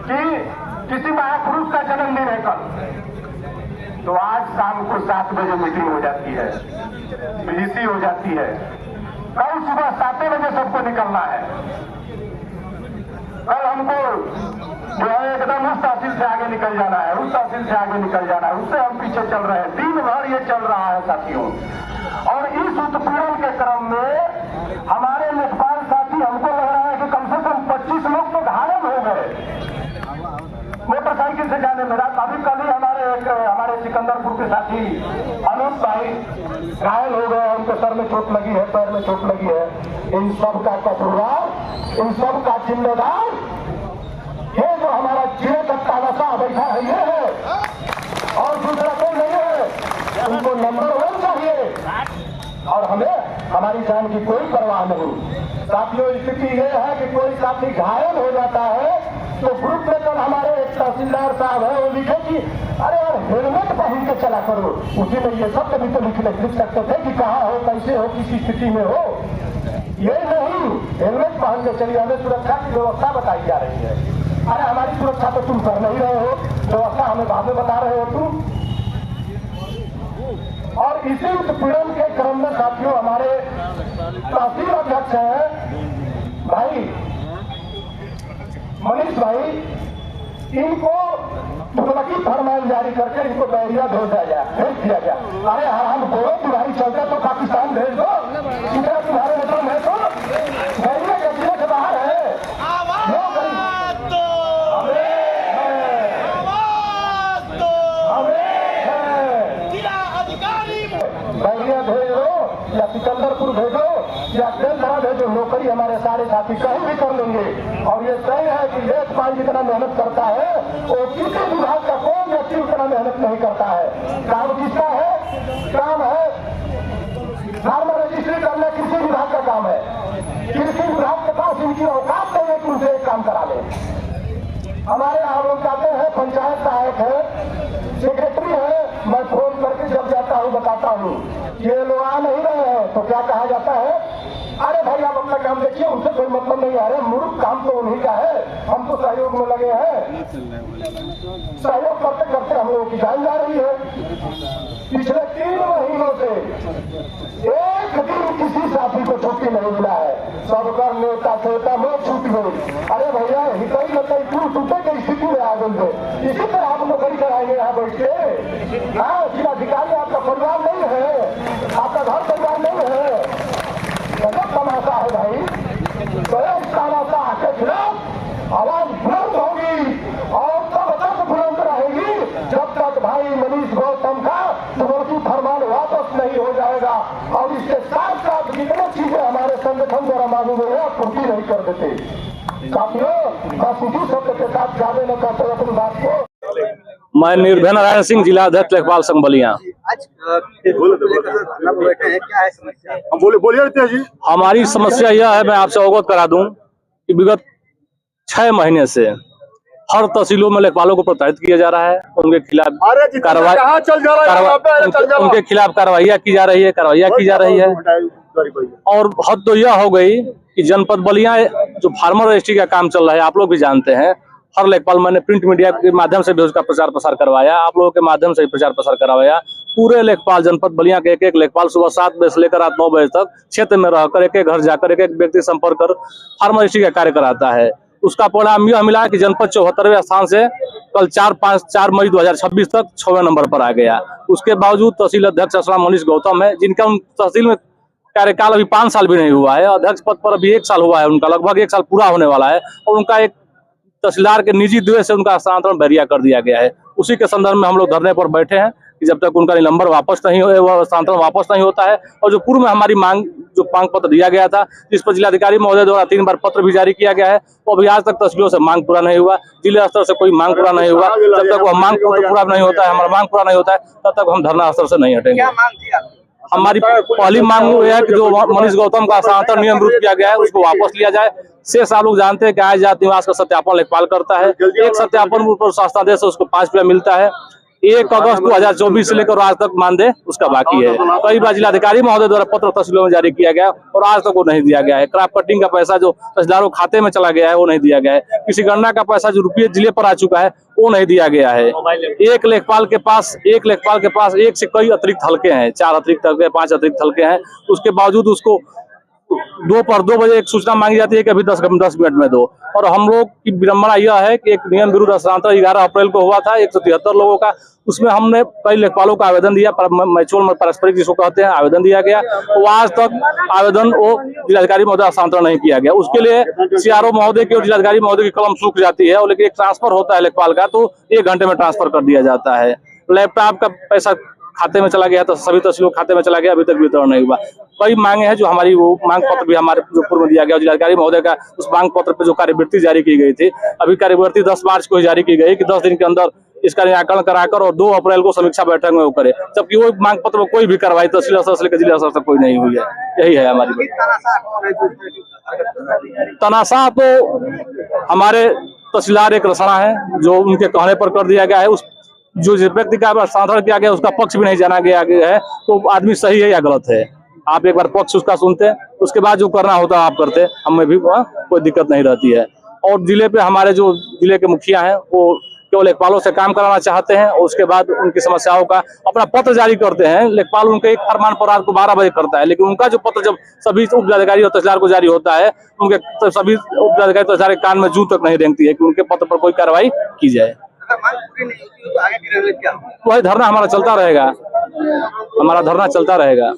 कि किसी महापुरुष का जन्मदिन है कल, तो आज शाम को 7 बजे मीटिंग हो जाती है, बीसी हो जाती है। कल सुबह 7 बजे सबको निकलना है। कल हमको जो है एकदम उस तहसील से आगे निकल जाना है, उस तहसील से आगे निकल जाना है, उससे हम पीछे चल रहे हैं। दिन भर ये चल रहा है साथियों। और इस उत्पीड़न के क्रम में हमारे लेखपाल साथी, हमको लग रहा है कि कम से कम 25 लोग तो घायल हो गए मोटरसाइकिल से जाने में। अभी कल ही हमारे सिकंदरपुर के साथी अनूप भाई घायल हो गए, उनको सर में चोट लगी है, पैर में चोट लगी है। इन सब का कसूरवार, इन सब का जिम्मेदार ये जो हमारा जिले का तानाशाह बैठा है ये है, और दूसरा कोई नहीं है। उनको नंबर 1 चाहिए और हमें हमारी जान की कोई परवाह नहीं। साथियों, स्थिति ये है कि कोई साथी घायल हो जाता है तो ग्रुप में कल हमारे एक तहसीलदार साहब है, वो लिखे कि अरे यार हेलमेट पहन के चला करो। उसी में ये सब कभी तो लिख सकते थे कि कहाँ हो, कैसे हो, किसी स्थिति में हो। ये नहीं, हेलमेट पहन के चलिए। हमें सुरक्षा की व्यवस्था बताई जा रही है। अरे हमारी सुरक्षा तो तुम कर नहीं रहे हो, व्यवस्था हमें बाद में बता रहे हो तुम। और इसी उत्पीड़न के क्रम में साथियों हमारे तहसील अध्यक्ष हैं भाई मनीष भाई, इनको तुगलकी फरमान जारी करके इनको बहरिया भेज दिया गया। अरे हम बोलो तुम्हारी चलते तो पाकिस्तान भेज दो, इधर तुम्हारे मतलब मैं तो बहरिया के जिले से बाहर है। बहरिया भेज दो या सिकंदरपुर भेजो या बेलधरा भेजो, नौकरी हमारे सारे साथी कहीं भी कर लेंगे। और ये तय है कि लेखपाल जितना मेहनत करता है वो किसी विभाग का कोई व्यक्ति उतना मेहनत नहीं करता है। काम किसका है? काम है फार्मर रजिस्ट्री करना, कृषि विभाग का काम है। कृषि विभाग के पास इनकी औकात नहीं है कि उनसे एक काम करा ले। हमारे यहाँ लोग जाते हैं, पंचायत सहायक है, सेक्रेटरी है, मैं फोन करके जब जाता हूँ बताता हूँ ये लोग आ नहीं रहे हैं तो क्या कहा जाता है, अरे भाई आप अपना काम देखिए, उनसे कोई मतलब नहीं। अरे मूर्ख, काम तो उन्हीं का है, हम तो सहयोग में लगे हैं। सहयोग करते करते हम लोगों की जान जा रही है। पिछले 3 महीनों से एक दिन किसी साथी को छुट्टी नहीं मिला है। सबका नेता खेता में छूट गई। अरे भैया हितई मतलब क्यों टूटे की स्थिति में आ गई है। इसी तरह आप नौकरी कराएंगे यहाँ बैठ के? हाँ, जिलाधिकारी आपका परिवार नहीं है, आपका घर परिवार नहीं है। गलत तमाशा है भाई। गलत तमाशा के खिलाफ आवाज बुलंद होगी और तब तक बुलंद रहेगी जब तक भाई मनीष गौतम का तुगलकी फरमान वापस नहीं हो जाएगा। और इसके साथ साथ जितने चीजें हमारे संगठन द्वारा मांगी गई है पूर्ति नहीं कर देते। साथियों, बस इसी शब्द के साथ ज्यादा न करते अपनी बात को। मैं निर्भय नारायण सिंह, जिला अध्यक्ष लेखपाल संघ बलिया। बोलिए। हमारी समस्या यह है, मैं आपसे अवगत करा दूं कि विगत 6 महीने से हर तहसीलों में लेखपालों को प्रताड़ित किया जा रहा है। उनके खिलाफ कार्रवाइयाँ की जा रही है, और हद तो यह हो गई कि जनपद बलिया जो फार्मर रजिस्ट्री का काम चल रहा है, आप लोग भी जानते हैं। हर लेखपाल, मैंने प्रिंट मीडिया के माध्यम से भी उसका प्रचार प्रसार करवाया, आप लोगों के माध्यम से भी प्रचार प्रसार करवाया। पूरे लेखपाल जनपद बलिया के एक लेखपाल सुबह 7 बजे से लेकर रात 9 बजे तक क्षेत्र में रहकर एक घर जाकर एक व्यक्ति संपर्क कर फार्मर रजिस्ट्री का कार्य कराता है। उसका परिणाम यह मिला कि जनपद 74वें स्थान से कल 4 मई 2026 तक 6वें नंबर पर आ गया। उसके बावजूद तहसील अध्यक्ष असला मनीष गौतम है, जिनका उन तहसील में कार्यकाल अभी 5 साल भी नहीं हुआ है। अध्यक्ष पद पर अभी 1 साल हुआ है, उनका लगभग 1 साल पूरा होने वाला है। और उनका एक तहसीलदार के निजी द्वेष से उनका स्थानांतरण बहरिया कर दिया गया है। उसी के संदर्भ में हम लोग धरने पर बैठे हैं कि जब तक उनका नंबर वापस नहीं हो, वह स्थानांतरण वापस नहीं होता है। और जो पूर्व में हमारी मांग पत्र दिया गया था, जिस पर जिलाधिकारी महोदय द्वारा 3 बार पत्र भी जारी किया गया है, वो अभी आज तक तहसीलों से मांग पूरा नहीं हुआ, जिले स्तर से कोई मांग पूरा नहीं हुआ। जब तक वह मांग पूरा नहीं होता है, हमारा मांग पूरा नहीं होता है, तब तक हम धरना स्तर से नहीं हटेंगे। हमारी पहली मांग यह है कि जो मनीष गौतम का स्थानांतरण नियम विरुद्ध किया गया है उसको वापस लिया जाए। शेष आप लोग जानते हैं कि आय जात निवास का सत्यापन लेखपाल करता है। एक सत्यापन पर शासनादेश से उसको 5 रुपया मिलता है। 1 अगस्त 2024 से लेकर आज तक मानदेय उसका बाकी है। कई बार जिलाधिकारी महोदय द्वारा पत्र तहसीलों में जारी किया गया और आज तक वो नहीं दिया गया है। क्रॉप कटिंग का पैसा जो तहसीलदारों खाते में चला गया है वो नहीं दिया गया है। किसी गणना का पैसा जो रुपये जिले पर आ चुका है वो नहीं दिया गया है। एक लेखपाल के पास एक से कई अतिरिक्त हल्के हैं, 4 अतिरिक्त हल्के, 5 अतिरिक्त हल्के हैं। उसके बावजूद उसको दोपहर 2 बजे एक सूचना मांगी जाती है कि अभी 10 मिनट में दो। और हम लोग की विडंबना यह है कि एक नियम विरुद्ध हस्तांतरण 11 अप्रैल को हुआ था 173 लोगों का। उसमें हमने कई लेखपालों का आवेदन दिया, मैचुअल पारस्परिक जिसको कहते हैं, आवेदन दिया गया। वो आज तक आवेदन वो जिलाधिकारी महोदय हस्तांतरण नहीं किया गया। उसके लिए सीआरओ महोदय की और जिलाधिकारी महोदय की कलम सूख जाती है और लेकिन एक ट्रांसफर होता है लेखपाल का तो 1 घंटे में ट्रांसफर कर दिया जाता है। लैपटॉप का पैसा खाते में चला गया तो सभी तहसीलों खाते में चला गया, अभी तक वितरण नहीं हुआ। कई मांगे हैं जो हमारी वो मांग पत्र भी हमारे जो पूर्व में दिया गया। जिलाधिकारी महोदय का उस मांग पत्र पे जो कार्यवृत्ति जारी की गई थी, अभी कार्यवृत्ति 10 मार्च को ही जारी की गई कि 10 दिन के अंदर इसका निराकरण कराकर और 2 अप्रैल को समीक्षा बैठक में वो करे, जबकि वो मांग पत्र में कोई भी कार्रवाई तहसील स्तर से लेकर जिला स्तर तक कोई नहीं हुई है। यही है हमारी तनाशाह तो हमारे तहसीलदार एक रसना है जो उनके कहने पर कर दिया गया है। उस जो व्यक्ति का हस्तांतरण किया गया उसका पक्ष भी नहीं जाना गया है तो आदमी सही है या गलत है। आप एक बार पक्ष उसका सुनते हैं, उसके बाद जो करना होता है आप करते हैं, हमें भी कोई दिक्कत नहीं रहती है। और जिले पे हमारे जो जिले के मुखिया हैं वो केवल लेखपालों से काम कराना चाहते हैं और उसके बाद उनकी समस्याओं का अपना पत्र जारी करते हैं। लेखपाल उनके एक फरमान पर रात को 12 बजे करता है, लेकिन उनका जो पत्र जब सभी उप जिलाधिकारी और तहसीलदार को जारी होता है उनके सभी उप जिलाधिकारी तहसीलदार के कान में जूं तक नहीं रेंगती है कि उनके पत्र पर कोई कार्रवाई की जाए। वही धरना हमारा चलता रहेगा, हमारा धरना चलता रहेगा।